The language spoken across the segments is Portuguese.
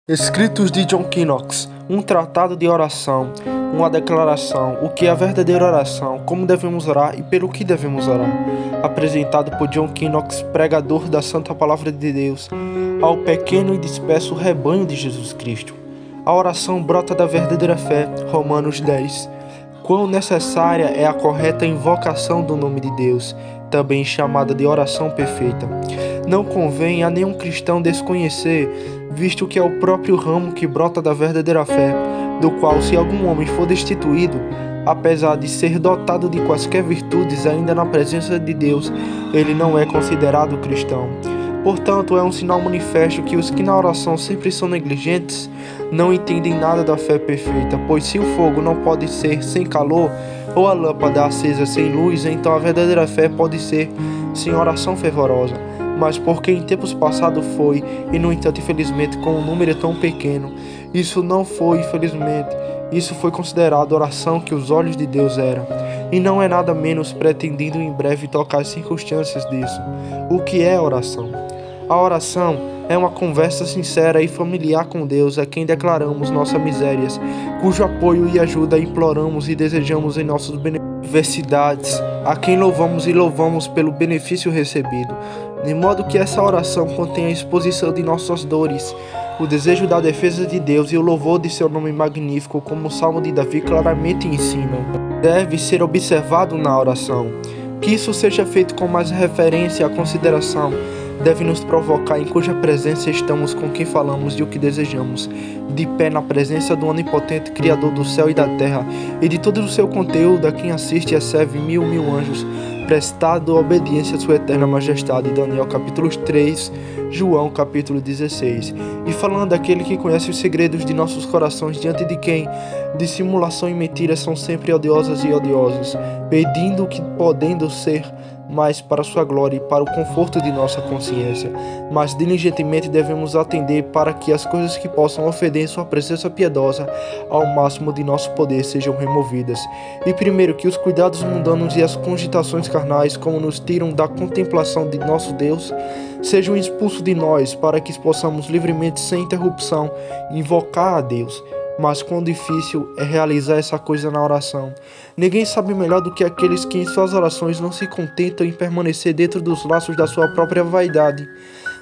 Escritos de John Knox, um tratado de oração, uma declaração, o que é a verdadeira oração, como devemos orar e pelo que devemos orar. Apresentado por John Knox, pregador da Santa Palavra de Deus, ao pequeno e disperso rebanho de Jesus Cristo. A oração brota da verdadeira fé, Romanos 10. Quão necessária é a correta invocação do nome de Deus, também chamada de oração perfeita. Não convém a nenhum cristão desconhecer, visto que é o próprio ramo que brota da verdadeira fé, do qual, se algum homem for destituído, apesar de ser dotado de quaisquer virtudes ainda na presença de Deus, ele não é considerado cristão. Portanto, é um sinal manifesto que os que na oração sempre são negligentes não entendem nada da fé perfeita, pois se o fogo não pode ser sem calor, ou a lâmpada acesa sem luz, então a verdadeira fé pode ser sem oração fervorosa. Mas porque em tempos passados foi, e no entanto infelizmente com um número tão pequeno, isso não foi infelizmente, isso foi considerado oração que os olhos de Deus eram, e não é nada menos pretendendo em breve tocar as circunstâncias disso. O que é oração? A oração é uma conversa sincera e familiar com Deus, a quem declaramos nossas misérias, cujo apoio e ajuda imploramos e desejamos em nossas adversidades, a quem louvamos e louvamos pelo benefício recebido, de modo que essa oração contém a exposição de nossas dores, o desejo da defesa de Deus e o louvor de seu nome magnífico, como o Salmo de Davi claramente ensina. Deve ser observado na oração. Que isso seja feito com mais referência à consideração, deve nos provocar em cuja presença estamos com quem falamos e o que desejamos, de pé na presença do onipotente Criador do céu e da terra, e de todo o seu conteúdo a quem assiste e serve mil anjos, prestado obediência à sua eterna majestade. Daniel capítulo 3, João capítulo 16. E falando daquele que conhece os segredos de nossos corações, diante de quem dissimulação e mentira são sempre odiosas e odiosos, pedindo que podendo ser mais para sua glória e para o conforto de nossa consciência, mas diligentemente devemos atender para que as coisas que possam ofender sua presença piedosa ao máximo de nosso poder sejam removidas. E primeiro, que os cuidados mundanos e as cogitações carnais, como nos tiram da contemplação de nosso Deus, sejam expulsos de nós, para que possamos livremente, sem interrupção, invocar a Deus. Mas quão difícil é realizar essa coisa na oração. Ninguém sabe melhor do que aqueles que em suas orações não se contentam em permanecer dentro dos laços da sua própria vaidade,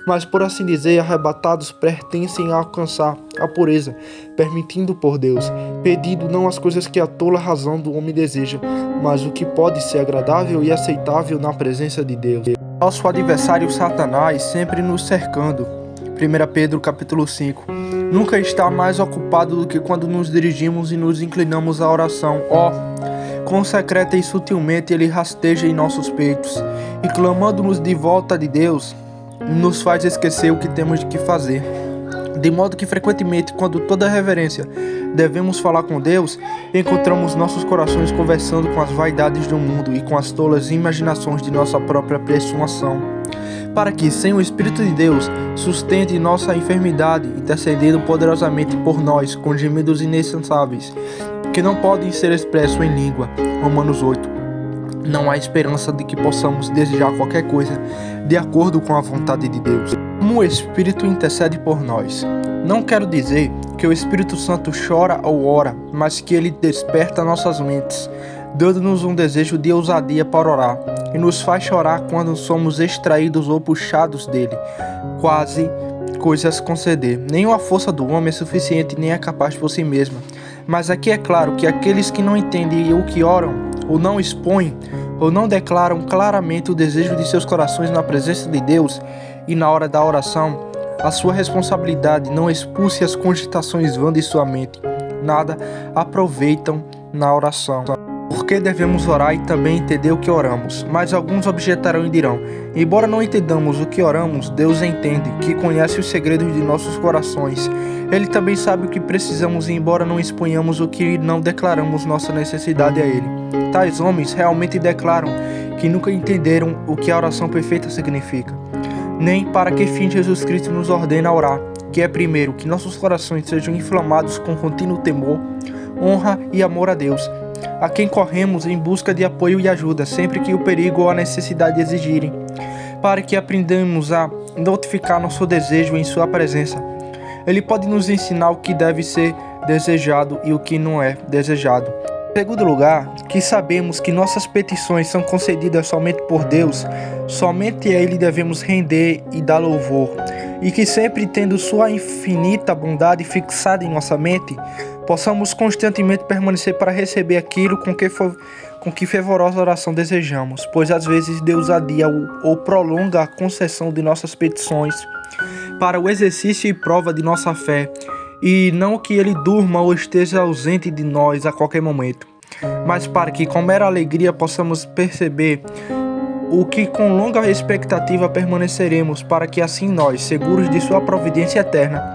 mas, por assim dizer, arrebatados, pertencem a alcançar a pureza, permitindo por Deus, pedindo não as coisas que a tola razão do homem deseja, mas o que pode ser agradável e aceitável na presença de Deus. Nosso adversário Satanás sempre nos cercando. 1 Pedro capítulo 5. Nunca está mais ocupado do que quando nos dirigimos e nos inclinamos à oração. Quão secreta e sutilmente ele rasteja em nossos peitos, e clamando-nos de volta de Deus, nos faz esquecer o que temos de fazer. De modo que frequentemente, quando toda reverência devemos falar com Deus, encontramos nossos corações conversando com as vaidades do mundo e com as tolas imaginações de nossa própria presunção, para que, sem o Espírito de Deus, sustente nossa enfermidade, intercedendo poderosamente por nós, com gemidos inexcessáveis, que não podem ser expressos em língua. Romanos 8. Não há esperança de que possamos desejar qualquer coisa de acordo com a vontade de Deus, como o Espírito intercede por nós. Não quero dizer que o Espírito Santo chora ou ora, mas que ele desperta nossas mentes, dando-nos um desejo de ousadia para orar, e nos faz chorar quando somos extraídos ou puxados dele, quase coisas conceder. Nenhuma força do homem é suficiente nem é capaz por si mesma. Mas aqui é claro que aqueles que não entendem o que oram, ou não expõem, ou não declaram claramente o desejo de seus corações na presença de Deus e na hora da oração, a sua responsabilidade não expulse as cogitações vãs de sua mente. Nada aproveitam na oração. Porque devemos orar e também entender o que oramos. Mas alguns objetarão e dirão: embora não entendamos o que oramos, Deus entende, que conhece os segredos de nossos corações. Ele também sabe o que precisamos, e embora não exponhamos o que não declaramos nossa necessidade a Ele. Tais homens realmente declaram que nunca entenderam o que a oração perfeita significa, nem para que fim Jesus Cristo nos ordena orar, que é primeiro, que nossos corações sejam inflamados com contínuo temor, honra e amor a Deus, a quem corremos em busca de apoio e ajuda, sempre que o perigo ou a necessidade exigirem, para que aprendamos a notificar nosso desejo em sua presença, Ele pode nos ensinar o que deve ser desejado e o que não é desejado. Em segundo lugar, que sabemos que nossas petições são concedidas somente por Deus, somente a Ele devemos render e dar louvor, e que sempre tendo sua infinita bondade fixada em nossa mente, possamos constantemente permanecer para receber aquilo com que fervorosa oração desejamos, pois às vezes Deus adia ou prolonga a concessão de nossas petições para o exercício e prova de nossa fé, e não que Ele durma ou esteja ausente de nós a qualquer momento, mas para que com mera alegria possamos perceber o que com longa expectativa permaneceremos, para que assim nós, seguros de sua providência eterna,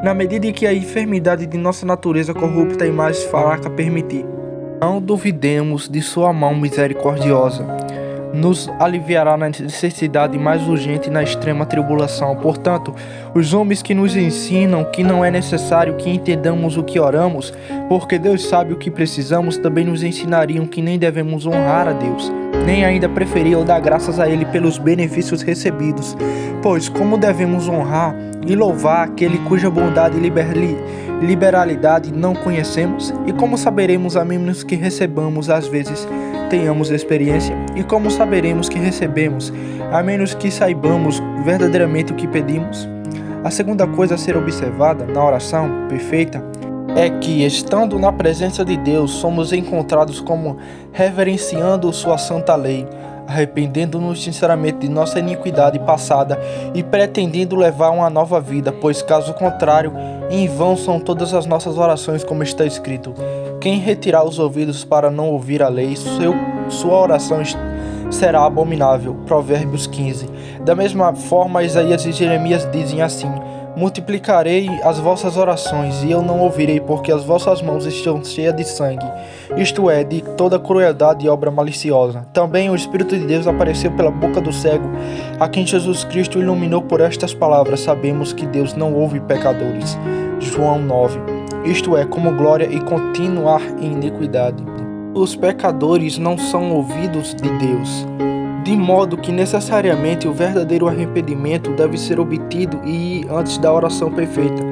na medida em que a enfermidade de nossa natureza corrupta e mais fraca permitir, não duvidemos de sua mão misericordiosa, nos aliviará na necessidade mais urgente na extrema tribulação. Portanto, os homens que nos ensinam que não é necessário que entendamos o que oramos, porque Deus sabe o que precisamos, também nos ensinariam que nem devemos honrar a Deus, nem ainda preferiam dar graças a Ele pelos benefícios recebidos. Pois como devemos honrar e louvar aquele cuja bondade e liberalidade não conhecemos? E como saberemos a menos que recebamos, às vezes tenhamos experiência? E como saberemos que recebemos, a menos que saibamos verdadeiramente o que pedimos? A segunda coisa a ser observada na oração perfeita é que, estando na presença de Deus, somos encontrados como reverenciando sua santa lei, arrependendo-nos sinceramente de nossa iniquidade passada e pretendendo levar uma nova vida, pois caso contrário, em vão são todas as nossas orações, como está escrito: quem retirar os ouvidos para não ouvir a lei, sua oração será abominável. Provérbios 15. Da mesma forma, Isaías e Jeremias dizem assim: multiplicarei as vossas orações, e eu não ouvirei, porque as vossas mãos estão cheias de sangue, isto é, de toda crueldade e obra maliciosa. Também o Espírito de Deus apareceu pela boca do cego, a quem Jesus Cristo iluminou por estas palavras. Sabemos que Deus não ouve pecadores. João 9. Isto é, como glória e continuar em iniquidade. Os pecadores não são ouvidos de Deus, de modo que necessariamente o verdadeiro arrependimento deve ser obtido antes da oração perfeita,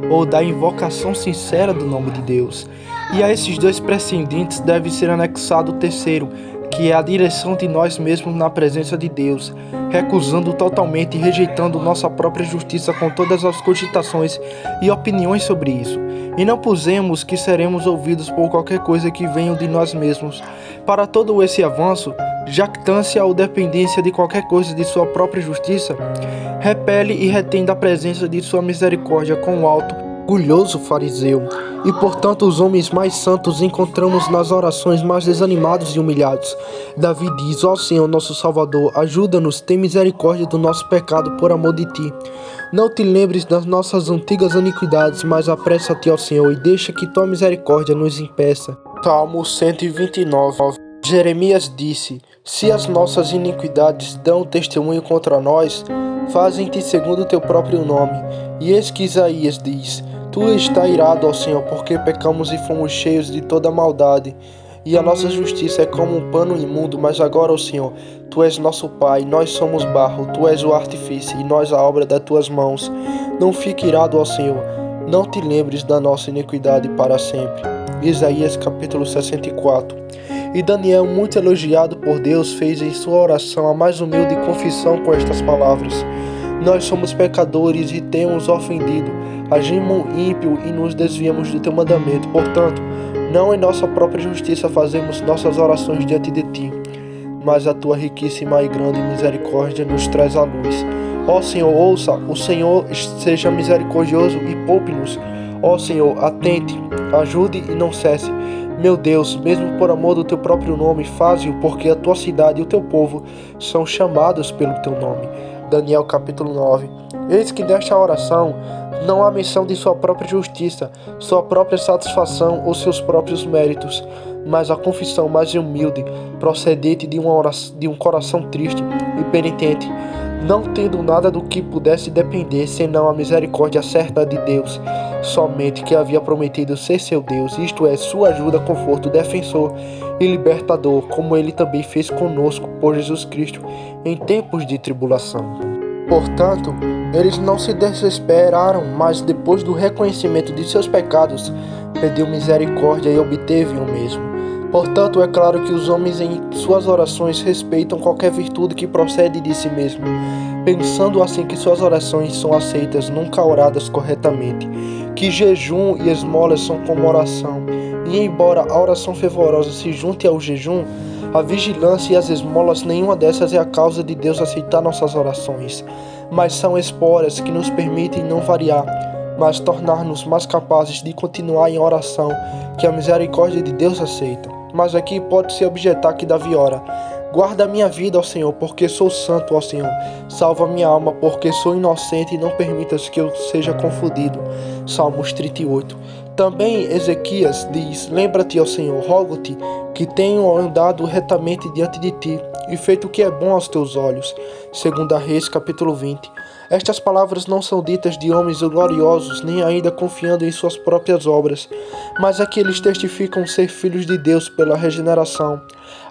ou da invocação sincera do nome de Deus. E a esses dois precedentes deve ser anexado o terceiro, que é a direção de nós mesmos na presença de Deus, recusando totalmente e rejeitando nossa própria justiça com todas as cogitações e opiniões sobre isso. E não pusemos que seremos ouvidos por qualquer coisa que venha de nós mesmos. Para todo esse avanço, jactância ou dependência de qualquer coisa de sua própria justiça, repele e retém da presença de sua misericórdia com o alto, orgulhoso fariseu. E portanto os homens mais santos encontramos nas orações mais desanimados e humilhados. Davi diz: ó Senhor nosso Salvador, ajuda-nos, tem misericórdia do nosso pecado por amor de ti. Não te lembres das nossas antigas iniquidades, mas apressa-te, ó Senhor, e deixa que tua misericórdia nos impeça. Salmo 129. Jeremias disse: se as nossas iniquidades dão testemunho contra nós, fazem-te segundo o teu próprio nome. E eis que Isaías diz: tu está irado, ó Senhor, porque pecamos e fomos cheios de toda maldade, e a nossa justiça é como um pano imundo. Mas agora, ó Senhor, tu és nosso Pai, nós somos barro, tu és o artífice, e nós a obra das tuas mãos. Não fique irado, ó Senhor, não te lembres da nossa iniquidade para sempre. Isaías capítulo 64. E Daniel, muito elogiado por Deus, fez em sua oração a mais humilde confissão com estas palavras: nós somos pecadores e temos ofendido, agimos ímpio e nos desviamos do teu mandamento. Portanto, não em nossa própria justiça fazemos nossas orações diante de ti, mas a tua riquíssima e grande misericórdia nos traz à luz. Ó Senhor, ouça, o Senhor seja misericordioso e poupe-nos. Ó Senhor, atente, ajude e não cesse. Meu Deus, mesmo por amor do teu próprio nome, faze-o, porque a tua cidade e o teu povo são chamados pelo teu nome. Daniel capítulo 9. Eis que nesta oração não há menção de sua própria justiça, sua própria satisfação ou seus próprios méritos, mas a confissão mais humilde, procedente de um coração triste e penitente, não tendo nada do que pudesse depender senão a misericórdia certa de Deus, somente que havia prometido ser seu Deus, isto é, sua ajuda, conforto, defensor e libertador, como ele também fez conosco por Jesus Cristo em tempos de tribulação. Portanto, eles não se desesperaram, mas depois do reconhecimento de seus pecados, pediu misericórdia e obteve o mesmo. Portanto, é claro que os homens em suas orações respeitam qualquer virtude que procede de si mesmo, pensando assim que suas orações são aceitas, nunca oradas corretamente, que jejum e esmolas são como oração, e embora a oração fervorosa se junte ao jejum, a vigilância e as esmolas, nenhuma dessas é a causa de Deus aceitar nossas orações, mas são esporas que nos permitem não variar, mas tornar-nos mais capazes de continuar em oração, que a misericórdia de Deus aceita. Mas aqui pode-se objetar que Davi ora: guarda a minha vida, ó Senhor, porque sou santo, ó Senhor. Salva minha alma, porque sou inocente, e não permitas que eu seja confundido. Salmos 38. Também Ezequias diz: lembra-te, ó Senhor, rogo-te, que tenho andado retamente diante de ti, e feito o que é bom aos teus olhos. 2 Reis, capítulo 20. Estas palavras não são ditas de homens gloriosos, nem ainda confiando em suas próprias obras, mas é que eles testificam ser filhos de Deus pela regeneração,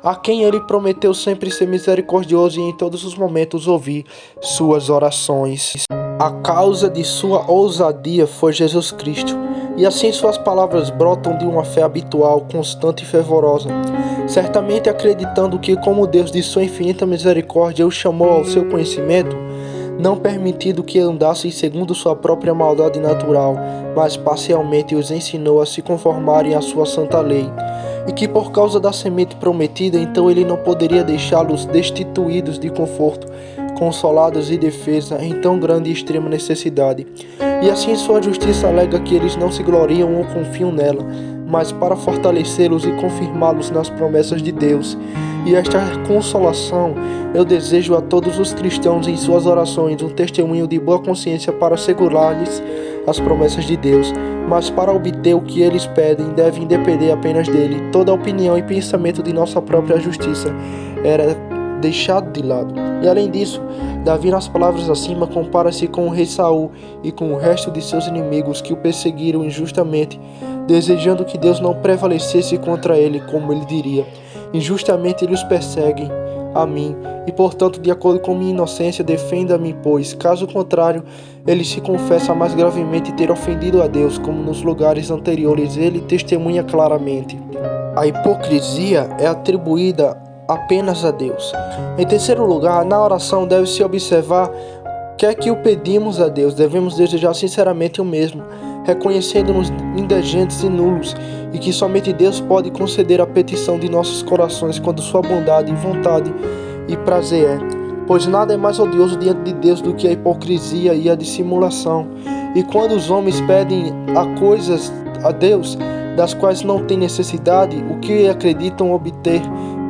a quem ele prometeu sempre ser misericordioso e em todos os momentos ouvir suas orações. A causa de sua ousadia foi Jesus Cristo, e assim suas palavras brotam de uma fé habitual, constante e fervorosa, certamente acreditando que, como Deus de sua infinita misericórdia o chamou ao seu conhecimento, não permitindo que andassem segundo sua própria maldade natural, mas parcialmente os ensinou a se conformarem à sua santa lei, e que por causa da semente prometida, então ele não poderia deixá-los destituídos de conforto, consolados e defesa em tão grande e extrema necessidade. E assim sua justiça alega que eles não se gloriam ou confiam nela, mas para fortalecê-los e confirmá-los nas promessas de Deus. E esta consolação eu desejo a todos os cristãos em suas orações, um testemunho de boa consciência para assegurar-lhes as promessas de Deus. Mas para obter o que eles pedem, devem depender apenas dele. Toda opinião e pensamento de nossa própria justiça era deixado de lado. E além disso, Davi, nas palavras acima, compara-se com o rei Saul e com o resto de seus inimigos que o perseguiram injustamente, desejando que Deus não prevalecesse contra ele, como ele diria: injustamente eles perseguem a mim, e portanto, de acordo com minha inocência, defenda-me, pois, caso contrário, ele se confessa mais gravemente ter ofendido a Deus, como nos lugares anteriores ele testemunha claramente. A hipocrisia é atribuída apenas a Deus. Em terceiro lugar, na oração deve-se observar que é que o pedimos a Deus, devemos desejar sinceramente o mesmo, reconhecendo-nos indigentes e nulos, e que somente Deus pode conceder a petição de nossos corações quando sua bondade, vontade e prazer é. Pois nada é mais odioso diante de Deus do que a hipocrisia e a dissimulação. E quando os homens pedem a coisas a Deus, das quais não têm necessidade, o que acreditam obter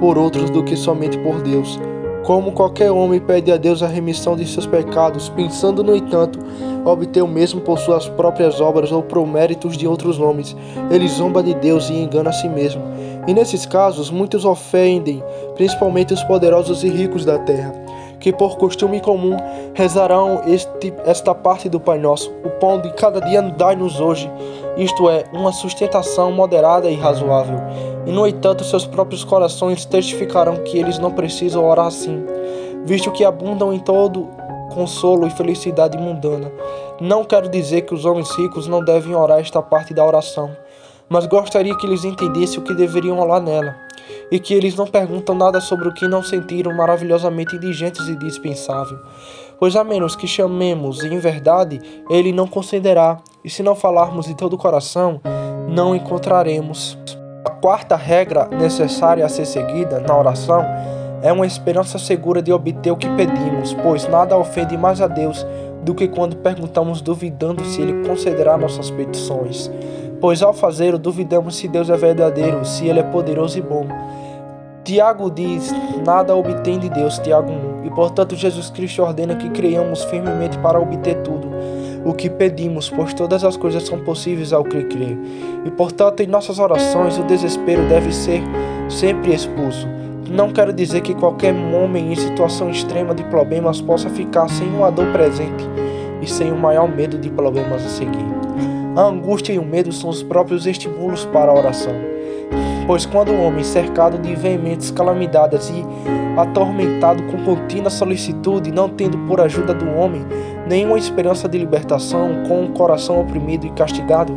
por outros do que somente por Deus. Como qualquer homem pede a Deus a remissão de seus pecados, pensando, no entanto, obter o mesmo por suas próprias obras ou por méritos de outros homens, ele zomba de Deus e engana a si mesmo. E nesses casos, muitos ofendem, principalmente os poderosos e ricos da terra, que por costume comum rezarão esta parte do Pai Nosso: o pão de cada dia dai-nos hoje, isto é, uma sustentação moderada e razoável. E no entanto seus próprios corações testificarão que eles não precisam orar assim, visto que abundam em todo consolo e felicidade mundana. Não quero dizer que os homens ricos não devem orar esta parte da oração, mas gostaria que eles entendessem o que deveriam orar nela, e que eles não perguntam nada sobre o que não sentiram maravilhosamente indigentes e dispensável, pois a menos que chamemos em verdade, ele não concederá, e se não falarmos de todo o coração, não encontraremos. A quarta regra necessária a ser seguida na oração é uma esperança segura de obter o que pedimos, pois nada ofende mais a Deus do que quando perguntamos duvidando se ele concederá nossas petições. Pois ao fazê-lo, duvidamos se Deus é verdadeiro, se ele é poderoso e bom. Tiago diz: nada obtém de Deus, Tiago 1, e portanto Jesus Cristo ordena que creiamos firmemente para obter tudo o que pedimos, pois todas as coisas são possíveis ao que crê. E portanto, em nossas orações, o desespero deve ser sempre expulso. Não quero dizer que qualquer homem em situação extrema de problemas possa ficar sem uma dor presente e sem o maior medo de problemas a seguir. A angústia e o medo são os próprios estímulos para a oração. Pois quando o homem, cercado de veementes calamidades e atormentado com contínua solicitude, não tendo por ajuda do homem nenhuma esperança de libertação, com o coração oprimido e castigado,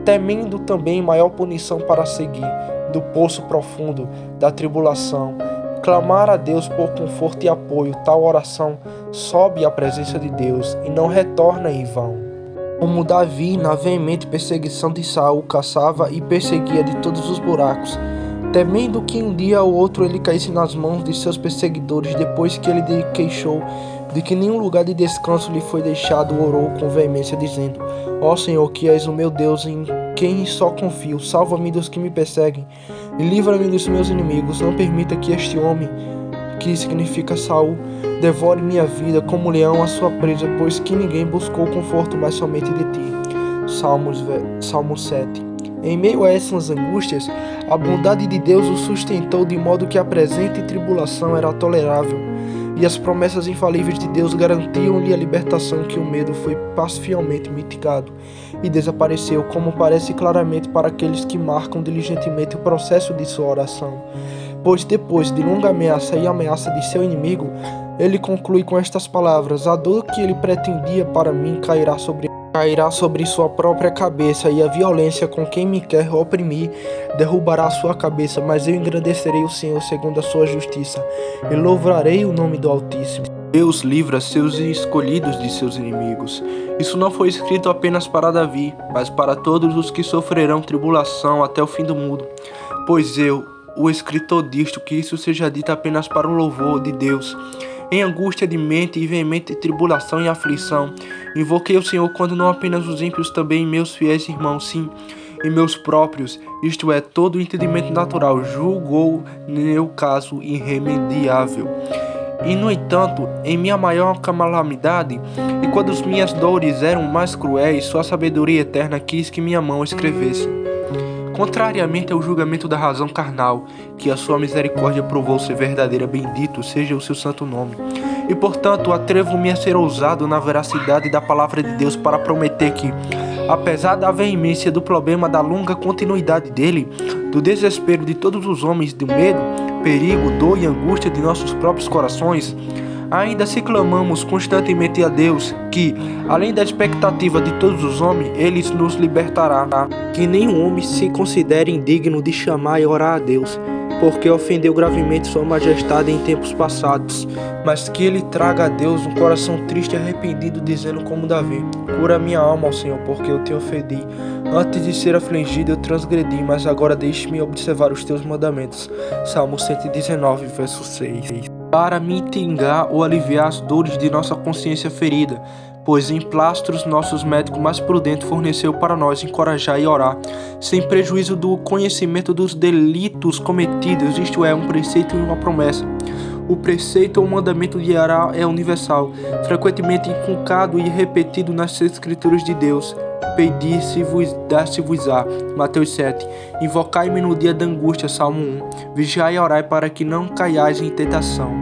temendo também maior punição para seguir, do poço profundo da tribulação, clamar a Deus por conforto e apoio, tal oração sobe à presença de Deus e não retorna em vão. Como Davi, na veemente perseguição de Saul, caçava e perseguia de todos os buracos, temendo que um dia ou outro ele caísse nas mãos de seus perseguidores, depois que ele lhe queixou de que nenhum lugar de descanso lhe foi deixado, orou com veemência, dizendo: Ó Senhor, que és o meu Deus, em quem só confio, salva-me dos que me perseguem e livra-me dos meus inimigos. Não permita que este homem, que significa Saul, devore minha vida como leão a sua presa, pois que ninguém buscou conforto mas somente de ti. Salmo 7. Em meio a essas angústias, a bondade de Deus o sustentou de modo que a presente tribulação era tolerável, e as promessas infalíveis de Deus garantiam-lhe a libertação, que o medo foi parcialmente mitigado e desapareceu, como parece claramente para aqueles que marcam diligentemente o processo de sua oração. Pois depois de longa ameaça e ameaça de seu inimigo, ele conclui com estas palavras: a dor que ele pretendia para mim cairá sobre sua própria cabeça, e a violência com quem me quer oprimir derrubará a sua cabeça, mas eu engrandecerei o Senhor segundo a sua justiça, e louvarei o nome do Altíssimo. Deus livra seus escolhidos de seus inimigos. Isso não foi escrito apenas para Davi, mas para todos os que sofrerão tribulação até o fim do mundo. Pois eu, o escritor, disto que isso seja dito apenas para o louvor de Deus. Em angústia de mente e veemente tribulação e aflição, invoquei o Senhor, quando não apenas os ímpios, também meus fiéis irmãos, sim, e meus próprios, isto é, todo o entendimento natural, julgou meu caso irremediável. E no entanto, em minha maior calamidade, e quando as minhas dores eram mais cruéis, sua sabedoria eterna quis que minha mão escrevesse. Contrariamente ao julgamento da razão carnal, que a sua misericórdia provou ser verdadeira, bendito seja o seu santo nome. E portanto, atrevo-me a ser ousado na veracidade da palavra de Deus para prometer que, apesar da veemência do problema, da longa continuidade dele, do desespero de todos os homens, do medo, perigo, dor e angústia de nossos próprios corações, ainda se clamamos constantemente a Deus, que, além da expectativa de todos os homens, Ele nos libertará. Que nenhum homem se considere indigno de chamar e orar a Deus, porque ofendeu gravemente sua majestade em tempos passados, mas que ele traga a Deus um coração triste e arrependido, dizendo como Davi: cura minha alma, ó Senhor, porque eu te ofendi. Antes de ser afligido eu transgredi, mas agora deixe-me observar os teus mandamentos. Salmo 119, verso 6. Para mitigar ou aliviar as dores de nossa consciência ferida, pois em plastros nossos médicos mais prudentes forneceu para nós encorajar e orar, sem prejuízo do conhecimento dos delitos cometidos, isto é, um preceito e uma promessa. O preceito ou mandamento de orar é universal, frequentemente inculcado e repetido nas escrituras de Deus. Pedi-se-vos, dar-se-vos-á. Mateus 7. Invocai-me no dia da angústia. Salmo 1. Vigiai e orai para que não caiais em tentação.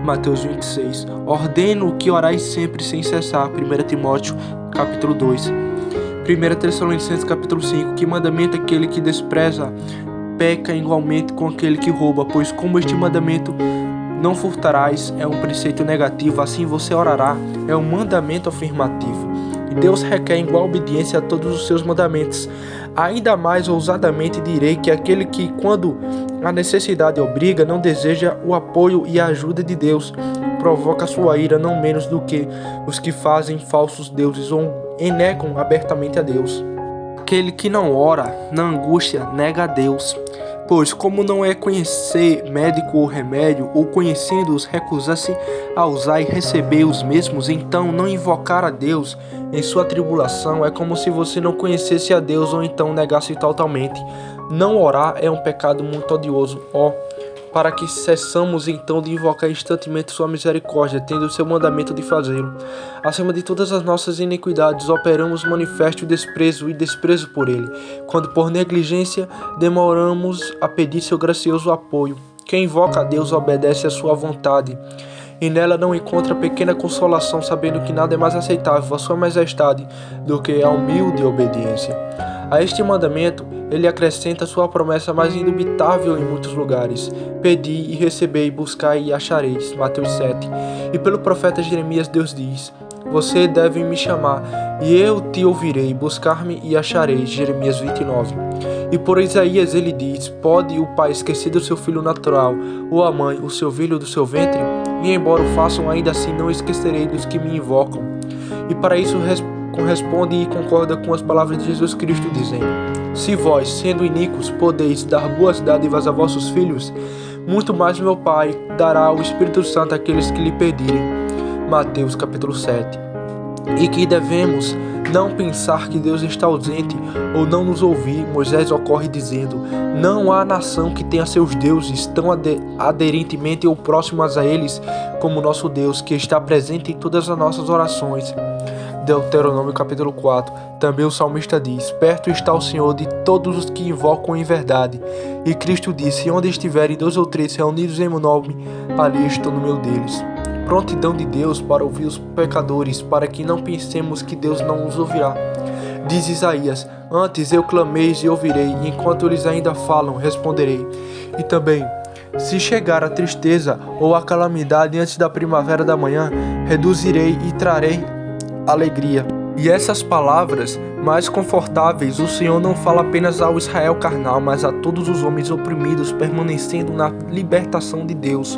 Mateus 26. Ordeno que orais sempre sem cessar. 1 Timóteo, capítulo 2. 1 Tessalonicenses, capítulo 5. Que mandamento aquele que despreza peca igualmente com aquele que rouba, pois como este mandamento não furtarás é um preceito negativo, assim você orará é um mandamento afirmativo. E Deus requer igual obediência a todos os seus mandamentos. Ainda mais ousadamente direi que aquele que, quando a necessidade obriga, não deseja o apoio e a ajuda de Deus, provoca sua ira não menos do que os que fazem falsos deuses ou negam abertamente a Deus. Aquele que não ora, na angústia, nega a Deus. Pois como não é conhecer médico ou remédio, ou conhecendo-os recusar-se a usar e receber os mesmos, então não invocar a Deus em sua tribulação é como se você não conhecesse a Deus ou então negasse totalmente. Não orar é um pecado muito odioso, para que cessamos então de invocar instantemente sua misericórdia, tendo o seu mandamento de fazê-lo. Acima de todas as nossas iniquidades, operamos manifesto desprezo e desprezo por ele, quando por negligência demoramos a pedir seu gracioso apoio. Quem invoca a Deus obedece à sua vontade, e nela não encontra pequena consolação, sabendo que nada é mais aceitável a sua majestade do que a humilde obediência. A este mandamento, ele acrescenta sua promessa mais indubitável em muitos lugares: pedi e recebei, buscai e achareis. Mateus 7. E pelo profeta Jeremias Deus diz: você deve me chamar, e eu te ouvirei, buscar-me e achareis. Jeremias 29. E por Isaías ele diz: pode o pai esquecer do seu filho natural, ou a mãe, o seu filho do seu ventre? E embora o façam, ainda assim não esquecerei dos que me invocam. E para isso corresponde e concorda com as palavras de Jesus Cristo, dizendo: se vós, sendo iníquos, podeis dar boas dádivas a vossos filhos, muito mais meu Pai dará o Espírito Santo àqueles que lhe pedirem. Mateus capítulo 7. E que devemos não pensar que Deus está ausente ou não nos ouvir. Moisés ocorre dizendo: não há nação que tenha seus deuses tão aderentemente ou próximas a eles como nosso Deus, que está presente em todas as nossas orações. Deuteronômio capítulo 4. Também o salmista diz: perto está o Senhor de todos os que invocam em verdade. E Cristo disse: onde estiverem 2 ou 3 reunidos em meu nome, ali estou no meio deles. Prontidão de Deus para ouvir os pecadores, para que não pensemos que Deus não os ouvirá. Diz Isaías: antes eu clamei e ouvirei, e enquanto eles ainda falam, responderei. E também: se chegar a tristeza ou a calamidade antes da primavera da manhã, reduzirei e trarei alegria. E essas palavras mais confortáveis o Senhor não fala apenas ao Israel carnal, mas a todos os homens oprimidos, permanecendo na libertação de Deus.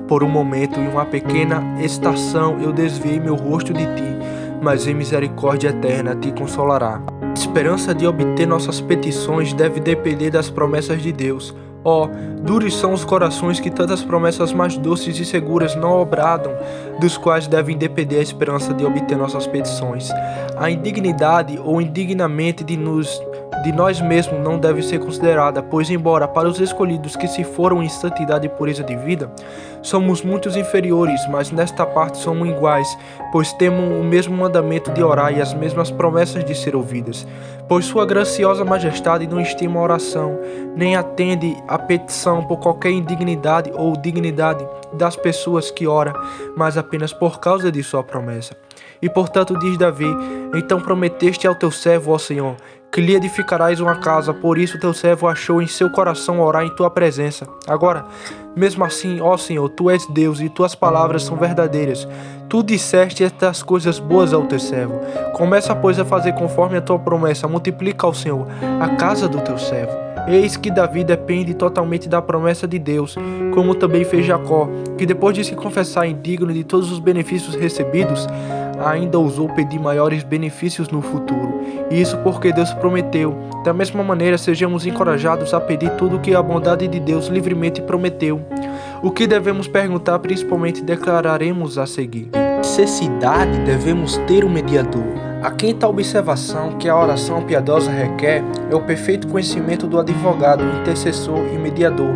Por um momento e uma pequena estação eu desviei meu rosto de ti, mas em misericórdia eterna te consolará. A esperança de obter nossas petições deve depender das promessas de Deus. Duros são os corações que tantas promessas mais doces e seguras não obradam, dos quais devem depender a esperança de obter nossas petições. A indignidade ou indignamente de nós mesmos não deve ser considerada, pois embora para os escolhidos que se foram em santidade e pureza de vida, somos muitos inferiores, mas nesta parte somos iguais, pois temos o mesmo mandamento de orar e as mesmas promessas de ser ouvidas. Pois sua graciosa majestade não estima a oração, nem atende a petição por qualquer indignidade ou dignidade das pessoas que ora, mas apenas por causa de sua promessa. E portanto diz Davi: então prometeste ao teu servo, ó Senhor, que lhe edificarás uma casa, por isso teu servo achou em seu coração orar em tua presença. Agora, mesmo assim, ó Senhor, tu és Deus e tuas palavras são verdadeiras. Tu disseste estas coisas boas ao teu servo. Começa, pois, a fazer conforme a tua promessa. Multiplica ao Senhor a casa do teu servo. Eis que Davi depende totalmente da promessa de Deus, como também fez Jacó, que depois de se confessar indigno de todos os benefícios recebidos, ainda ousou pedir maiores benefícios no futuro. E isso porque Deus prometeu. Da mesma maneira, sejamos encorajados a pedir tudo o que a bondade de Deus livremente prometeu. O que devemos perguntar, principalmente declararemos a seguir. Necessidade devemos ter um mediador. A quinta observação que a oração piedosa requer é o perfeito conhecimento do advogado, intercessor e mediador,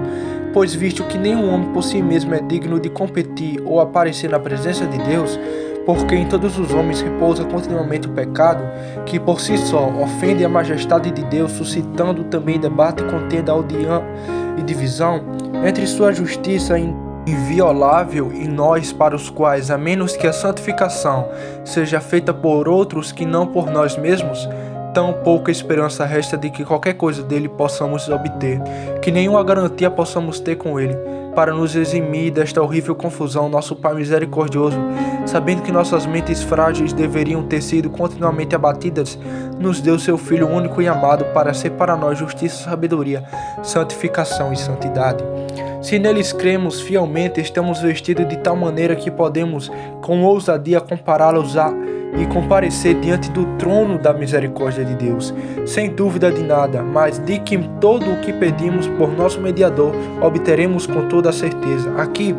pois visto que nenhum homem por si mesmo é digno de competir ou aparecer na presença de Deus, porque em todos os homens repousa continuamente o pecado, que por si só ofende a majestade de Deus, suscitando também debate, contenda, odiância e divisão, entre sua justiça inviolável e nós, para os quais, a menos que a santificação seja feita por outros que não por nós mesmos, tão pouca esperança resta de que qualquer coisa dele possamos obter, que nenhuma garantia possamos ter com ele, para nos eximir desta horrível confusão. Nosso Pai misericordioso, sabendo que nossas mentes frágeis deveriam ter sido continuamente abatidas, nos deu seu Filho único e amado para ser para nós justiça, sabedoria, santificação e santidade. Se neles cremos fielmente, estamos vestidos de tal maneira que podemos com ousadia compará-los e comparecer diante do trono da misericórdia de Deus, sem dúvida de nada, mas de que todo o que pedimos por nosso mediador obteremos com toda a certeza. Aqui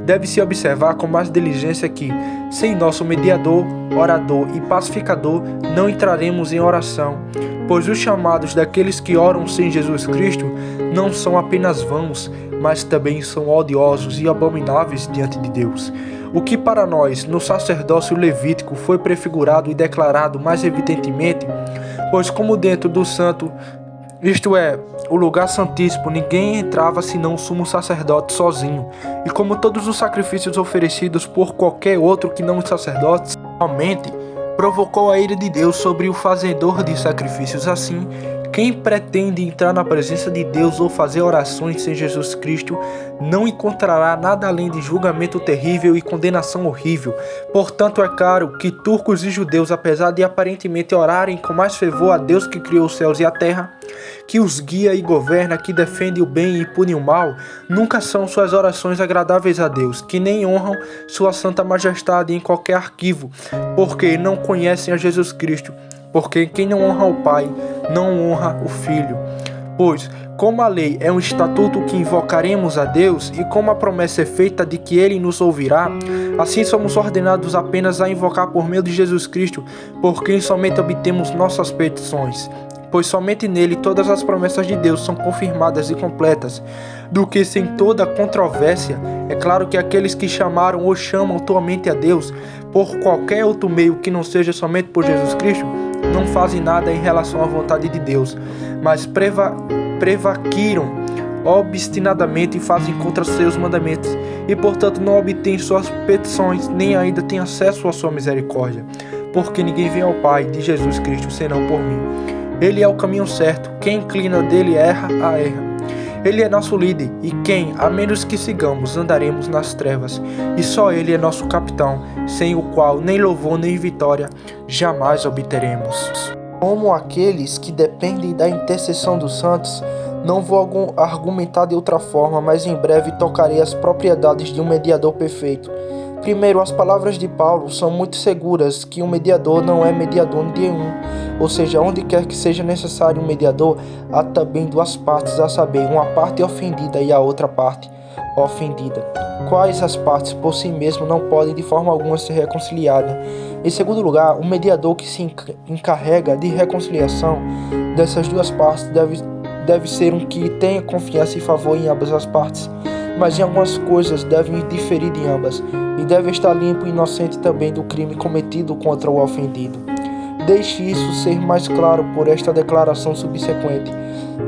deve-se observar com mais diligência que, sem nosso mediador, orador e pacificador, não entraremos em oração, pois os chamados daqueles que oram sem Jesus Cristo não são apenas vãos, mas também são odiosos e abomináveis diante de Deus. O que para nós, no sacerdócio levítico, foi prefigurado e declarado mais evidentemente, pois como dentro do santo Isto é, o lugar santíssimo, ninguém entrava senão o sumo sacerdote sozinho. E como todos os sacrifícios oferecidos por qualquer outro que não os sacerdotes, somente provocou a ira de Deus sobre o fazedor de sacrifícios. Assim, quem pretende entrar na presença de Deus ou fazer orações sem Jesus Cristo não encontrará nada além de julgamento terrível e condenação horrível. Portanto, é claro que turcos e judeus, apesar de aparentemente orarem com mais fervor a Deus que criou os céus e a terra, que os guia e governa, que defende o bem e pune o mal, nunca são suas orações agradáveis a Deus, que nem honram sua santa majestade em qualquer arquivo, porque não conhecem a Jesus Cristo. Porque quem não honra o Pai, não honra o Filho. Pois, como a lei é um estatuto que invocaremos a Deus, e como a promessa é feita de que Ele nos ouvirá, assim somos ordenados apenas a invocar por meio de Jesus Cristo, por quem somente obtemos nossas petições. Pois somente nele todas as promessas de Deus são confirmadas e completas, do que sem toda controvérsia. É claro que aqueles que chamaram ou chamam atualmente a Deus por qualquer outro meio que não seja somente por Jesus Cristo, não fazem nada em relação à vontade de Deus, mas prevaquiram obstinadamente e fazem contra seus mandamentos, e portanto não obtêm suas petições, nem ainda têm acesso à sua misericórdia, porque ninguém vem ao Pai de Jesus Cristo senão por mim. Ele é o caminho certo, quem inclina dele erra. Ele é nosso líder, e quem, a menos que sigamos, andaremos nas trevas, e só Ele é nosso capitão, sem o qual nem louvor nem vitória jamais obteremos. Como aqueles que dependem da intercessão dos santos, não vou argumentar de outra forma, mas em breve tocarei as propriedades de um mediador perfeito. Primeiro, as palavras de Paulo são muito seguras que um mediador não é mediador nenhum, ou seja, onde quer que seja necessário um mediador, há também duas partes, a saber, uma parte ofendida e a outra parte ofendida, quais as partes por si mesmas não podem de forma alguma ser reconciliadas. Em segundo lugar, o mediador que se encarrega de reconciliação dessas duas partes deve ser um que tenha confiança e favor em ambas as partes, mas em algumas coisas deve diferir de ambas, e deve estar limpo e inocente também do crime cometido contra o ofendido. Deixe isso ser mais claro por esta declaração subsequente: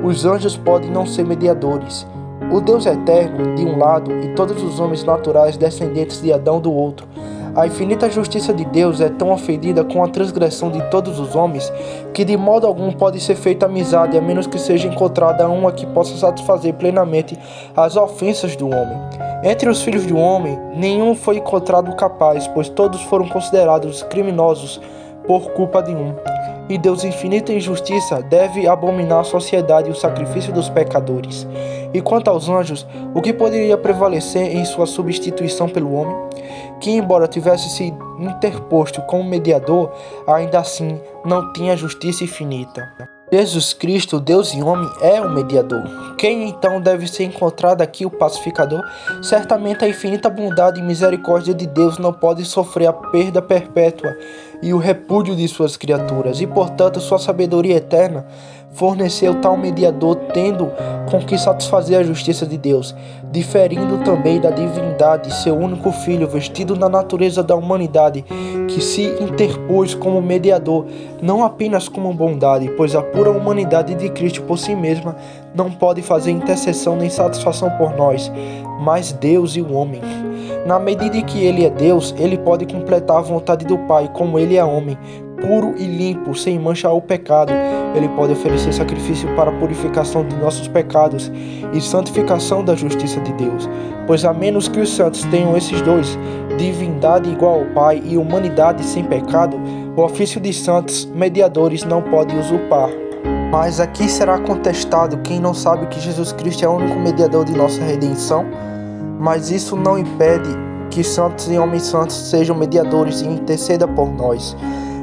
os anjos podem não ser mediadores. O Deus eterno, de um lado, e todos os homens naturais descendentes de Adão do outro. A infinita justiça de Deus é tão ofendida com a transgressão de todos os homens, que de modo algum pode ser feita amizade, a menos que seja encontrada uma que possa satisfazer plenamente as ofensas do homem. Entre os filhos do homem, nenhum foi encontrado capaz, pois todos foram considerados criminosos por culpa de um. E Deus, infinita em justiça, deve abominar a sociedade e o sacrifício dos pecadores. E quanto aos anjos, o que poderia prevalecer em sua substituição pelo homem? Que, embora tivesse se interposto como mediador, ainda assim não tinha justiça infinita. Jesus Cristo, Deus e homem, é o mediador. Quem então deve ser encontrado aqui o pacificador? Certamente a infinita bondade e misericórdia de Deus não pode sofrer a perda perpétua e o repúdio de suas criaturas, e portanto sua sabedoria eterna forneceu tal mediador, tendo com que satisfazer a justiça de Deus, diferindo também da divindade, seu único Filho, vestido na natureza da humanidade, que se interpôs como mediador, não apenas como bondade, pois a pura humanidade de Cristo por si mesma não pode fazer intercessão nem satisfação por nós, mas Deus e o homem. Na medida em que ele é Deus, ele pode completar a vontade do Pai, como ele é homem, puro e limpo, sem mancha ao pecado. Ele pode oferecer sacrifício para a purificação de nossos pecados e santificação da justiça de Deus, pois a menos que os santos tenham esses dois, divindade igual ao Pai e humanidade sem pecado, o ofício de santos mediadores não pode usurpar. Mas aqui será contestado quem não sabe que Jesus Cristo é o único mediador de nossa redenção, mas isso não impede que santos e homens santos sejam mediadores e intercedam por nós,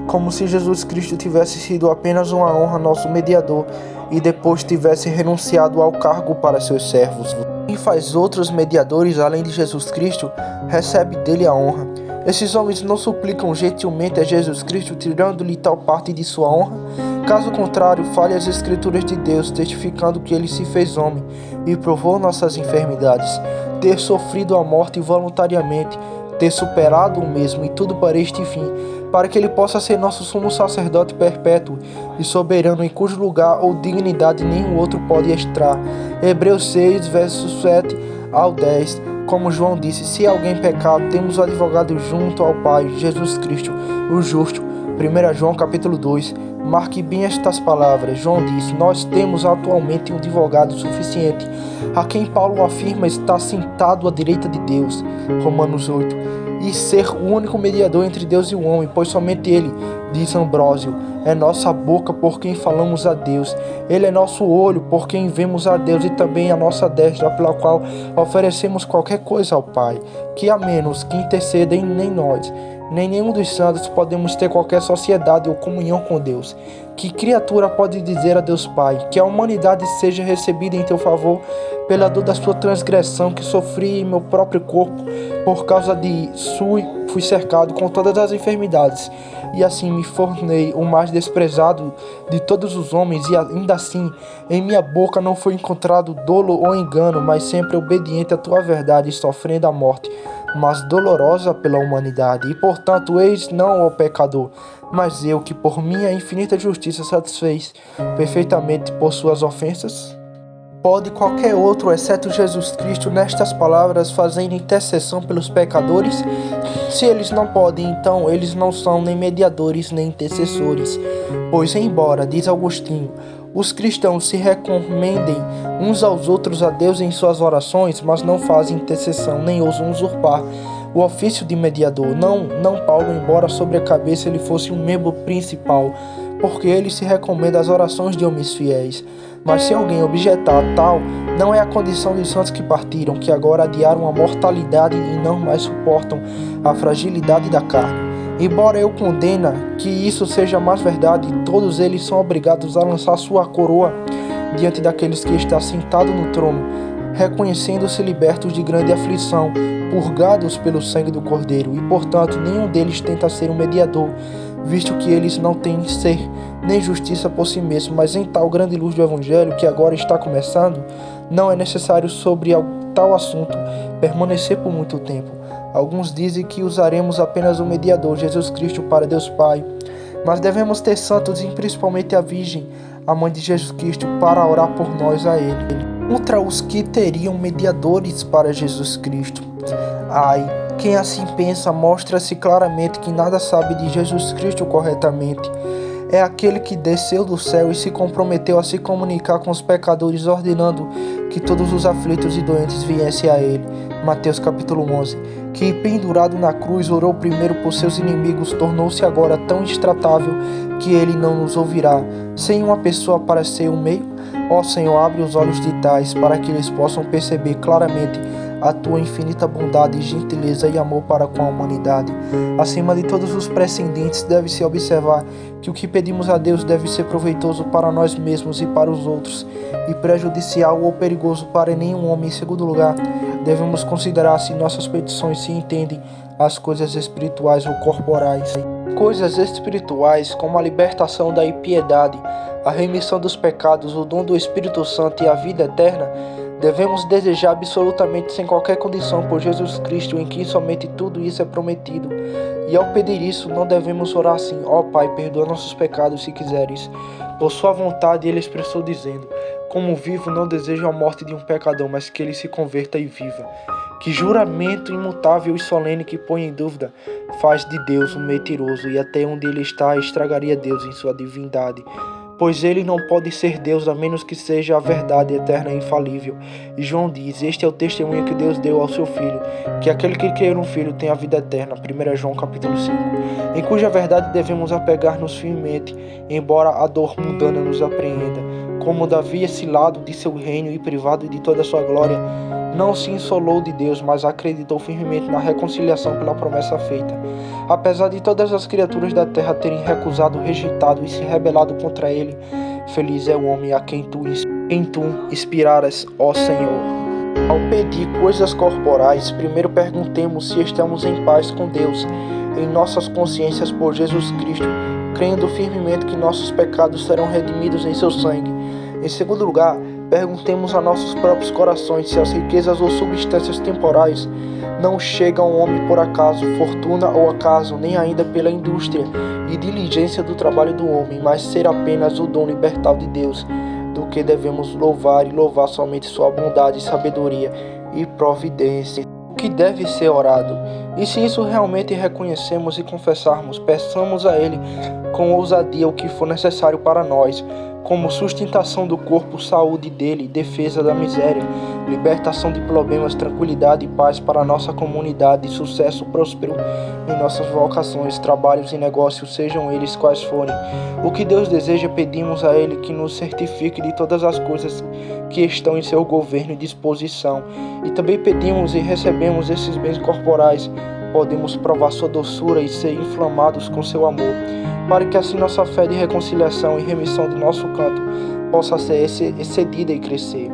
como se Jesus Cristo tivesse sido apenas uma honra nosso mediador e depois tivesse renunciado ao cargo para seus servos. Quem faz outros mediadores além de Jesus Cristo, recebe dele a honra. Esses homens não suplicam gentilmente a Jesus Cristo, tirando-lhe tal parte de sua honra? Caso contrário, fale as Escrituras de Deus, testificando que ele se fez homem e provou nossas enfermidades, ter sofrido a morte voluntariamente, ter superado o mesmo, e tudo para este fim, para que ele possa ser nosso sumo sacerdote perpétuo e soberano, em cujo lugar ou dignidade nenhum outro pode entrar. Hebreus 6, versos 7 ao 10. Como João disse, se alguém pecar, temos o advogado junto ao Pai, Jesus Cristo, o justo. 1 João capítulo 2. Marque bem estas palavras. João diz: nós temos atualmente um advogado suficiente, a quem Paulo afirma está sentado à direita de Deus. Romanos 8. E ser o único mediador entre Deus e o homem, pois somente ele, diz Ambrósio, é nossa boca por quem falamos a Deus. Ele é nosso olho por quem vemos a Deus, e também a nossa destra pela qual oferecemos qualquer coisa ao Pai. Que a menos que intercedem nem nós, nem nenhum dos santos podemos ter qualquer sociedade ou comunhão com Deus. Que criatura pode dizer a Deus Pai, que a humanidade seja recebida em teu favor pela dor da sua transgressão que sofri em meu próprio corpo, por causa de fui cercado com todas as enfermidades, e assim me tornei o mais desprezado de todos os homens, e ainda assim em minha boca não foi encontrado dolo ou engano, mas sempre obediente à tua verdade e sofrendo a morte, mas dolorosa pela humanidade. E portanto eis não o pecador, mas eu, que por minha infinita justiça satisfez perfeitamente por suas ofensas. Pode qualquer outro, exceto Jesus Cristo, nestas palavras, fazer intercessão pelos pecadores? Se eles não podem, então eles não são nem mediadores nem intercessores. Pois, embora, diz Agostinho, os cristãos se recomendem uns aos outros a Deus em suas orações, mas não fazem intercessão, nem ousam usurpar o ofício de mediador. Não Paulo, embora sobre a cabeça ele fosse um membro principal, porque ele se recomenda às orações de homens fiéis. Mas se alguém objetar tal, não é a condição dos santos que partiram, que agora adiaram a mortalidade e não mais suportam a fragilidade da carne. Embora eu condena que isso seja mais verdade, todos eles são obrigados a lançar sua coroa diante daqueles que está sentado no trono, reconhecendo-se libertos de grande aflição, purgados pelo sangue do Cordeiro, e portanto nenhum deles tenta ser um mediador, visto que eles não têm ser nem justiça por si mesmos, mas em tal grande luz do Evangelho que agora está começando, não é necessário sobre tal assunto permanecer por muito tempo. Alguns dizem que usaremos apenas o mediador, Jesus Cristo, para Deus Pai, mas devemos ter santos, e principalmente a Virgem, a mãe de Jesus Cristo, para orar por nós a Ele. Contra os que teriam mediadores para Jesus Cristo. Ai, quem assim pensa mostra-se claramente que nada sabe de Jesus Cristo corretamente. É aquele que desceu do céu e se comprometeu a se comunicar com os pecadores, ordenando que todos os aflitos e doentes viessem a ele. Mateus capítulo 11. Que pendurado na cruz orou primeiro por seus inimigos, tornou-se agora tão intratável que ele não nos ouvirá, sem uma pessoa para ser o meio. Ó Senhor, abre os olhos de tais, para que eles possam perceber claramente a tua infinita bondade, gentileza e amor para com a humanidade. Acima de todos os precedentes, deve-se observar que o que pedimos a Deus deve ser proveitoso para nós mesmos e para os outros, e prejudicial ou perigoso para nenhum homem. Em segundo lugar, devemos considerar se nossas petições se entendem as coisas espirituais ou corporais. Coisas espirituais, como a libertação da impiedade, a remissão dos pecados, o dom do Espírito Santo e a vida eterna, devemos desejar absolutamente sem qualquer condição por Jesus Cristo, em quem somente tudo isso é prometido. E ao pedir isso, não devemos orar assim: ó Pai, perdoa nossos pecados se quiseres. Por sua vontade ele expressou dizendo: como vivo não desejo a morte de um pecador, mas que ele se converta e viva. Que juramento imutável e solene que põe em dúvida faz de Deus um mentiroso, e até onde ele está estragaria Deus em sua divindade. Pois ele não pode ser Deus a menos que seja a verdade eterna e infalível. E João diz: este é o testemunho que Deus deu ao seu Filho, que aquele que crê no Filho tem a vida eterna. 1 João capítulo 5. Em cuja verdade devemos apegar-nos firmemente, embora a dor mundana nos apreenda. Como Davi, exilado de seu reino e privado de toda a sua glória, não se insolou de Deus, mas acreditou firmemente na reconciliação pela promessa feita. Apesar de todas as criaturas da terra terem recusado, rejeitado e se rebelado contra ele, feliz é o homem a quem tu inspiraras, ó Senhor. Ao pedir coisas corporais, primeiro perguntemos se estamos em paz com Deus, em nossas consciências por Jesus Cristo, crendo firmemente que nossos pecados serão redimidos em seu sangue. Em segundo lugar, perguntemos a nossos próprios corações se as riquezas ou substâncias temporais Não chega ao homem por acaso, fortuna ou acaso, nem ainda pela indústria e diligência do trabalho do homem, mas ser apenas o dom libertal de Deus, do que devemos louvar e louvar somente sua bondade, sabedoria e providência. O que deve ser orado? E se isso realmente reconhecemos e confessarmos, peçamos a Ele com ousadia o que for necessário para nós, como sustentação do corpo, saúde dele, defesa da miséria, libertação de problemas, tranquilidade e paz para a nossa comunidade, sucesso próspero em nossas vocações, trabalhos e negócios, sejam eles quais forem. O que Deus deseja, pedimos a Ele que nos certifique de todas as coisas que estão em seu governo e disposição. E também pedimos e recebemos esses bens corporais, podemos provar sua doçura e ser inflamados com seu amor, para que assim nossa fé de reconciliação e remissão de nosso canto possa ser excedida e crescer.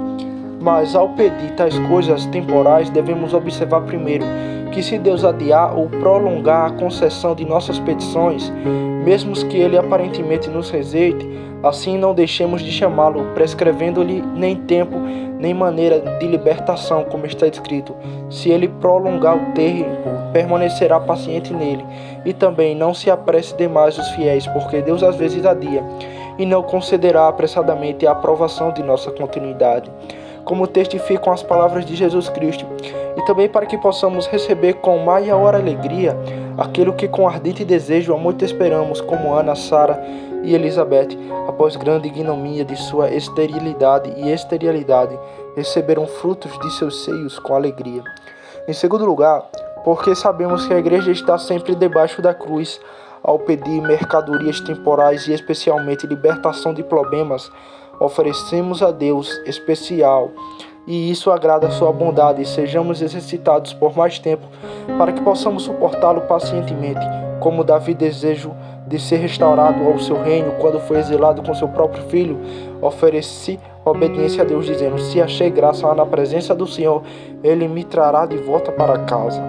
Mas ao pedir tais coisas temporais, devemos observar primeiro que se Deus adiar ou prolongar a concessão de nossas petições, mesmo que Ele aparentemente nos rejeite, assim não deixemos de chamá-lo, prescrevendo-lhe nem tempo, nem maneira de libertação, como está escrito. Se Ele prolongar o tempo, permanecerá paciente nele. E também não se apresse demais os fiéis, porque Deus às vezes adia, e não concederá apressadamente a aprovação de nossa continuidade, como testificam as palavras de Jesus Cristo, e também para que possamos receber com maior alegria aquilo que com ardente desejo há muito esperamos, como Ana, Sara e Elizabeth, após grande ignomínia de sua esterilidade e esterilidade, receberam frutos de seus seios com alegria. Em segundo lugar, porque sabemos que a igreja está sempre debaixo da cruz, ao pedir mercadorias temporais e especialmente libertação de problemas, oferecemos a Deus especial, e isso agrada a sua bondade, e sejamos exercitados por mais tempo, para que possamos suportá-lo pacientemente, como Davi desejo de ser restaurado ao seu reino quando foi exilado com seu próprio filho, ofereci obediência a Deus, dizendo: se achei graça na presença do Senhor, Ele me trará de volta para casa.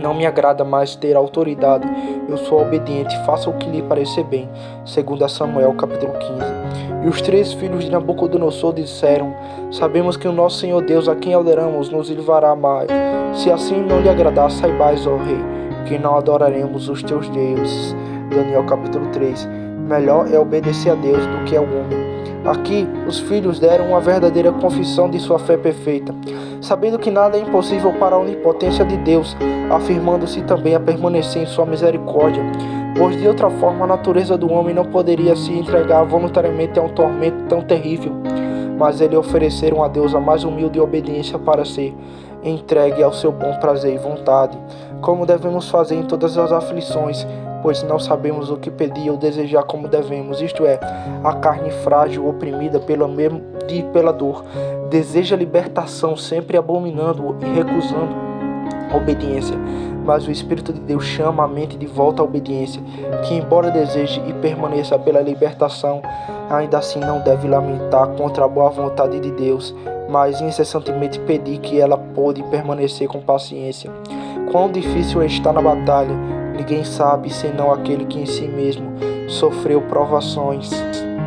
Não me agrada mais ter autoridade, eu sou obediente, faça o que lhe parecer bem. 2 Samuel capítulo 15. E os 3 filhos de Nabucodonosor disseram: sabemos que o nosso Senhor Deus, a quem adoramos, nos livrará mais. Se assim não lhe agradar, saibais, ó rei, que não adoraremos os teus deuses. Daniel capítulo 3. Melhor é obedecer a Deus do que ao homem. Aqui, os filhos deram uma verdadeira confissão de sua fé perfeita, sabendo que nada é impossível para a onipotência de Deus, afirmando-se também a permanecer em sua misericórdia, pois de outra forma a natureza do homem não poderia se entregar voluntariamente a um tormento tão terrível. Mas eles ofereceram a Deus a mais humilde obediência para ser entregue ao seu bom prazer e vontade, como devemos fazer em todas as aflições, pois não sabemos o que pedir ou desejar como devemos, isto é, a carne frágil, oprimida pela dor, deseja libertação, sempre abominando e recusando a obediência, mas o Espírito de Deus chama a mente de volta à obediência, que embora deseje e permaneça pela libertação, ainda assim não deve lamentar contra a boa vontade de Deus, mas incessantemente pedir que ela pode permanecer com paciência. Quão difícil é estar na batalha, ninguém sabe senão aquele que em si mesmo sofreu provações.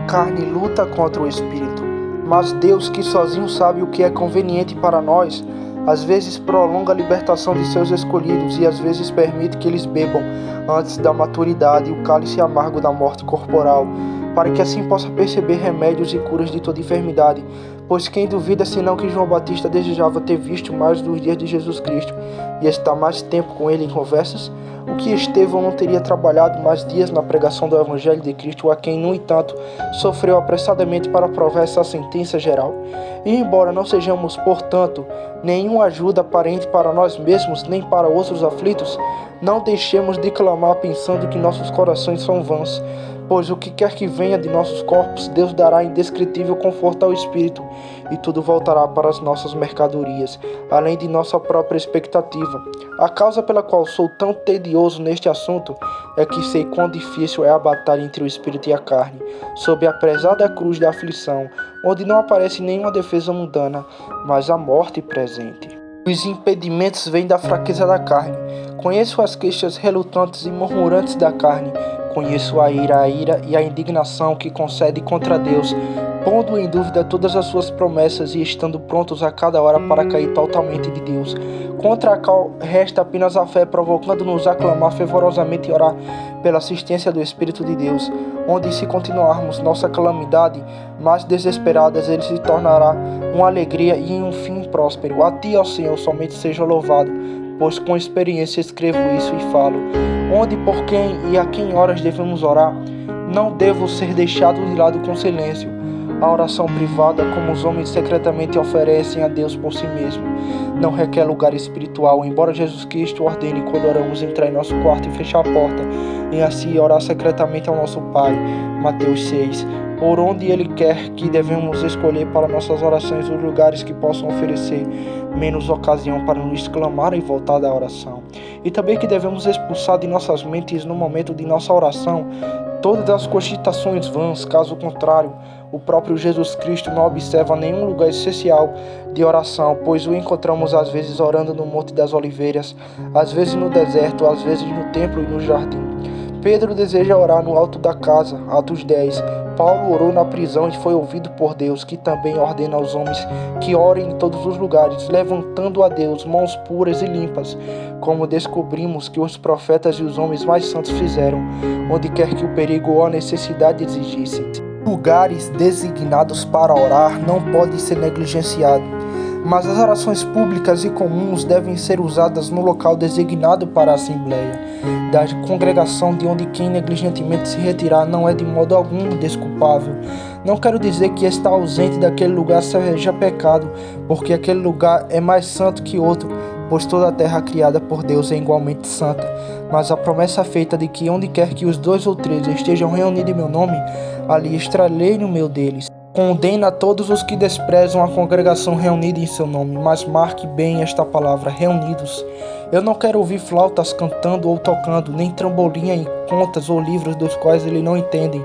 Carne luta contra o Espírito, mas Deus, que sozinho sabe o que é conveniente para nós, às vezes prolonga a libertação de seus escolhidos e às vezes permite que eles bebam, antes da maturidade, o cálice amargo da morte corporal, para que assim possa perceber remédios e curas de toda enfermidade. Pois quem duvida senão que João Batista desejava ter visto mais dos dias de Jesus Cristo e estar mais tempo com ele em conversas? O que Estevão não teria trabalhado mais dias na pregação do Evangelho de Cristo, a quem, no entanto, sofreu apressadamente para provar essa sentença geral? E embora não sejamos, portanto, nenhuma ajuda aparente para nós mesmos, nem para outros aflitos, não deixemos de clamar pensando que nossos corações são vãos, pois o que quer que venha de nossos corpos, Deus dará indescritível conforto ao Espírito, e tudo voltará para as nossas mercadorias, além de nossa própria expectativa. A causa pela qual sou tão tedioso neste assunto é que sei quão difícil é a batalha entre o Espírito e a carne, sob a pesada cruz da aflição, onde não aparece nenhuma defesa mundana, mas a morte presente. Os impedimentos vêm da fraqueza da carne. Conheço as queixas relutantes e murmurantes da carne. Conheço a ira e a indignação que concede contra Deus, pondo em dúvida todas as suas promessas e estando prontos a cada hora para cair totalmente de Deus, contra a qual resta apenas a fé, provocando-nos a clamar fervorosamente e orar pela assistência do Espírito de Deus, onde se continuarmos nossa calamidade mais desesperadas, ele se tornará uma alegria e um fim próspero. A ti, ó Senhor, somente seja louvado, pois com experiência escrevo isso e falo. Onde, por quem e a quem horas devemos orar? Não devo ser deixado de lado com silêncio. A oração privada, como os homens secretamente oferecem a Deus por si mesmo, não requer lugar espiritual, embora Jesus Cristo ordene quando oramos entrar em nosso quarto e fechar a porta, e assim orar secretamente ao nosso Pai. Mateus 6. Por onde Ele quer que devemos escolher para nossas orações os lugares que possam oferecer menos ocasião para nos clamar e voltar da oração. E também que devemos expulsar de nossas mentes no momento de nossa oração todas as cogitações vãs. Caso contrário, o próprio Jesus Cristo não observa nenhum lugar essencial de oração, pois o encontramos às vezes orando no Monte das Oliveiras, às vezes no deserto, às vezes no templo e no jardim. Pedro deseja orar no alto da casa, Atos 10. Paulo orou na prisão e foi ouvido por Deus, que também ordena aos homens que orem em todos os lugares, levantando a Deus mãos puras e limpas, como descobrimos que os profetas e os homens mais santos fizeram, onde quer que o perigo ou a necessidade exigisse. Lugares designados para orar não podem ser negligenciados, mas as orações públicas e comuns devem ser usadas no local designado para a Assembleia da congregação, de onde quem negligentemente se retirar não é de modo algum desculpável. Não quero dizer que estar ausente daquele lugar seja pecado, porque aquele lugar é mais santo que outro, pois toda a terra criada por Deus é igualmente santa. Mas a promessa feita de que onde quer que os 2 ou 3 estejam reunidos em meu nome, ali estarei no meio deles. Condena todos os que desprezam a congregação reunida em seu nome, mas marque bem esta palavra, reunidos. Eu não quero ouvir flautas cantando ou tocando, nem trambolim em contas ou livros dos quais eles não entendem,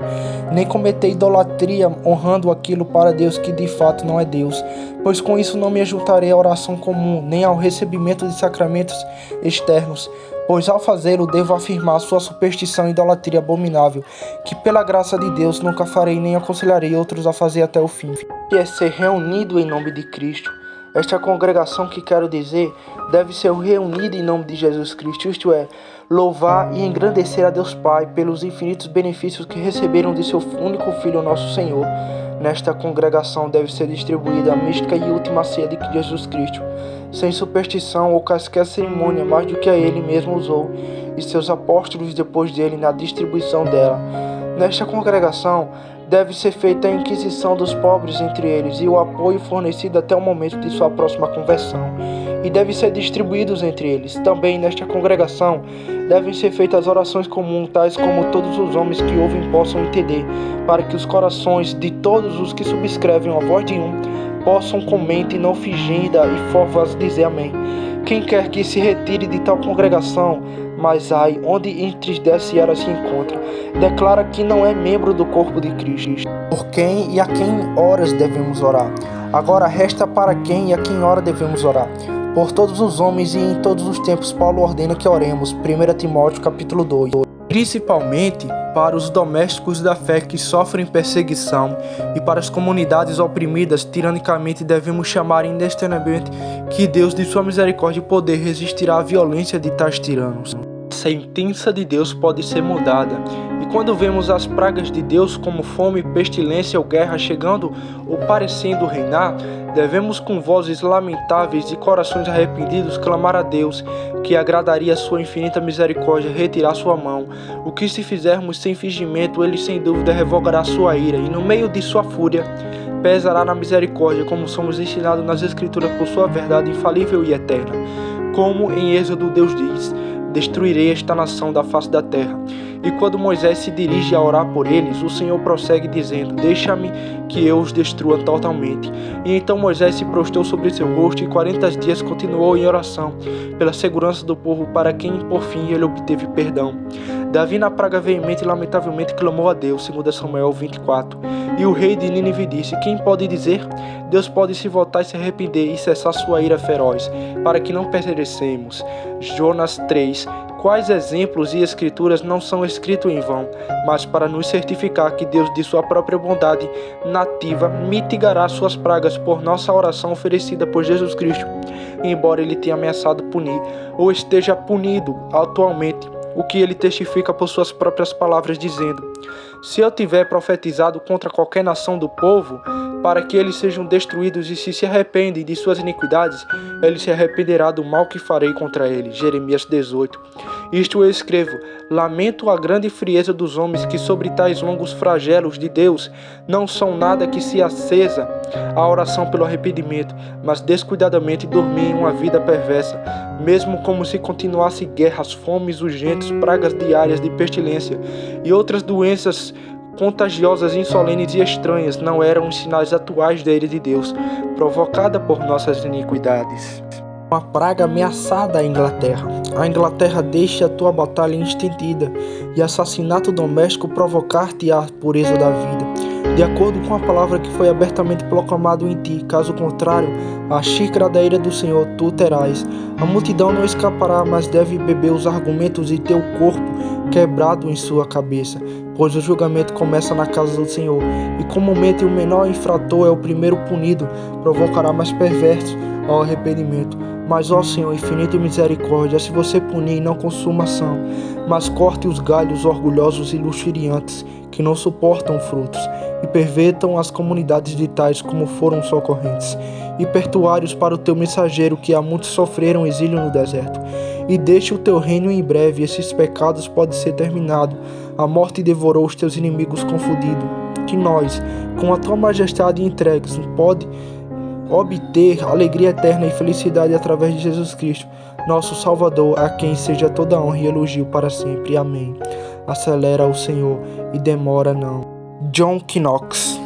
nem cometer idolatria honrando aquilo para Deus que de fato não é Deus, pois com isso não me ajuntarei à oração comum, nem ao recebimento de sacramentos externos, pois ao fazê-lo devo afirmar sua superstição e idolatria abominável, que pela graça de Deus nunca farei nem aconselharei outros a fazer até o fim, que é ser reunido em nome de Cristo. Esta congregação que quero dizer deve ser reunida em nome de Jesus Cristo, isto é, louvar e engrandecer a Deus Pai pelos infinitos benefícios que receberam de seu único Filho, nosso Senhor. Nesta congregação deve ser distribuída a mística e última ceia de Jesus Cristo, sem superstição ou quaisquer cerimônia, mais do que a Ele mesmo usou e seus apóstolos depois dele na distribuição dela. Nesta congregação deve ser feita a inquisição dos pobres entre eles e o apoio fornecido até o momento de sua próxima conversão, e deve ser distribuídos entre eles. Também nesta congregação devem ser feitas orações comuns, tais como todos os homens que ouvem possam entender, para que os corações de todos os que subscrevem a voz de um possam comente não finginda e forvas dizer amém. Quem quer que se retire de tal congregação, mas ai, onde entristece ela se encontra, declara que não é membro do corpo de Cristo. Por quem e a quem horas devemos orar? Agora resta para quem e a quem hora devemos orar. Por todos os homens e em todos os tempos Paulo ordena que oremos. 1 Timóteo capítulo 2. Principalmente para os domésticos da fé que sofrem perseguição e para as comunidades oprimidas tiranicamente devemos chamar indestenidamente que Deus de sua misericórdia e poder resistirá à violência de tais tiranos. A sentença de Deus pode ser mudada, e quando vemos as pragas de Deus como fome, pestilência ou guerra chegando ou parecendo reinar, devemos com vozes lamentáveis e corações arrependidos clamar a Deus, que agradaria a sua infinita misericórdia retirar sua mão. O que se fizermos sem fingimento, ele sem dúvida revogará sua ira, e no meio de sua fúria pesará na misericórdia, como somos ensinados nas Escrituras por sua verdade infalível e eterna. Como em Êxodo Deus diz: destruirei esta nação da face da terra. E quando Moisés se dirige a orar por eles, o Senhor prossegue dizendo: deixa-me que eu os destrua totalmente. E então Moisés se prostrou sobre seu rosto e 40 dias continuou em oração pela segurança do povo, para quem por fim ele obteve perdão. Davi na praga veemente e lamentavelmente clamou a Deus, 2 Samuel 24. E o rei de Nínive disse: quem pode dizer? Deus pode se voltar e se arrepender e cessar sua ira feroz, para que não perecemos. Jonas 3, Quais exemplos e escrituras não são escritos em vão, mas para nos certificar que Deus, de sua própria bondade nativa, mitigará suas pragas por nossa oração oferecida por Jesus Cristo, embora ele tenha ameaçado punir, ou esteja punido atualmente, o que ele testifica por suas próprias palavras, dizendo: se eu tiver profetizado contra qualquer nação do povo, para que eles sejam destruídos, e se arrependem de suas iniquidades, ele se arrependerá do mal que farei contra ele. Jeremias 18. Isto eu escrevo: lamento a grande frieza dos homens, que sobre tais longos flagelos de Deus não são nada que se acesa a oração pelo arrependimento, mas descuidadamente dormir em uma vida perversa, mesmo como se continuasse guerras, fomes urgentes, pragas diárias de pestilência e outras doenças contagiosas, insolenes e estranhas, não eram os sinais atuais da ira de Deus, provocada por nossas iniquidades. Uma praga ameaçada a Inglaterra. A Inglaterra deixa a tua batalha estendida e assassinato doméstico provocar-te a pureza da vida, de acordo com a palavra que foi abertamente proclamado em ti. Caso contrário, a xícara da ira do Senhor tu terás. A multidão não escapará, mas deve beber os argumentos de teu corpo quebrado em sua cabeça, pois o julgamento começa na casa do Senhor, e comumente o menor infrator é o primeiro punido, provocará mais perversos ao arrependimento. Mas, ó Senhor, infinita misericórdia, se você punir, não consumação, mas corte os galhos orgulhosos e luxuriantes, que não suportam frutos, e pervertam as comunidades de tais como foram socorrentes, e pertuários para o teu mensageiro, que há muitos sofreram exílio no deserto. E deixe o teu reino em breve, esses pecados podem ser terminados. A morte devorou os teus inimigos confundidos, que nós, com a tua majestade entregues, pode obter alegria eterna e felicidade através de Jesus Cristo, nosso Salvador, a quem seja toda honra e elogio para sempre. Amém. Acelera o Senhor e demora não. John Knox.